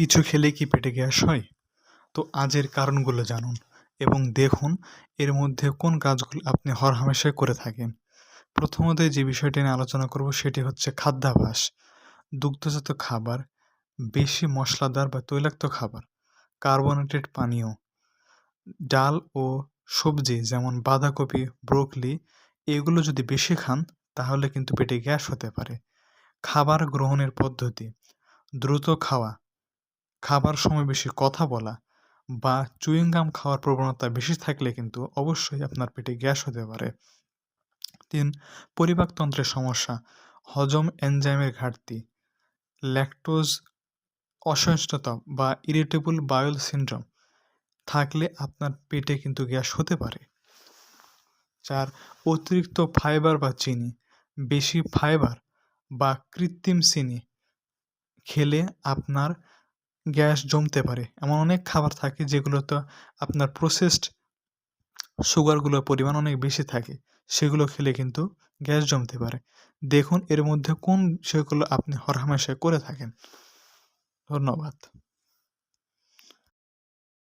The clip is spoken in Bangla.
কিছু খেলে কি পেটে গ্যাস হয়? তো আজের কারণগুলো জানুন এবং দেখুন এর মধ্যে কোন কাজগুলো আপনি হরহামেশাই করে থাকেন। প্রথমত যে বিষয়টি নিয়ে আলোচনা করব সেটি হচ্ছে খাদ্যাভ্যাস। দুগ্ধজাত খাবার, বেশি মশলাদার বা তৈলাক্ত খাবার, কার্বোনেটেড পানীয়, ডাল ও সবজি যেমন বাঁধাকপি, ব্রোকলি এগুলো যদি বেশি খান তাহলে কিন্তু পেটে গ্যাস হতে পারে। খাবার গ্রহণের পদ্ধতি, দ্রুত খাওয়া, খাবার সময় বেশি কথা বলা বা চুইং গাম খাওয়ার প্রবণতা বেশি থাকলে কিন্তু অবশ্যই আপনার পেটে গ্যাস হতে পারে। ৩. পরিপাকতন্ত্রের সমস্যা, হজম এনজাইমের ঘাটতি, ল্যাকটোজ অসহিষ্ণুতা বা ইরিটেবল বাউল সিনড্রোম থাকলে আপনার পেটে কিন্তু গ্যাস হতে পারে। ৪. অতিরিক্ত ফাইবার বা চিনি, বেশি ফাইবার বা কৃত্রিম চিনি খেলে আপনার গ্যাস জমতে পারে। এমন অনেক খাবার থাকে যেগুলোতে আপনার প্রসেসড সুগারগুলোর পরিমাণ অনেক বেশি থাকে, সেগুলো খেলে কিন্তু গ্যাস জমতে পারে। দেখুন এর মধ্যে কোন বিষয়গুলো আপনি হরহামেশা করে থাকেন। ধন্যবাদ।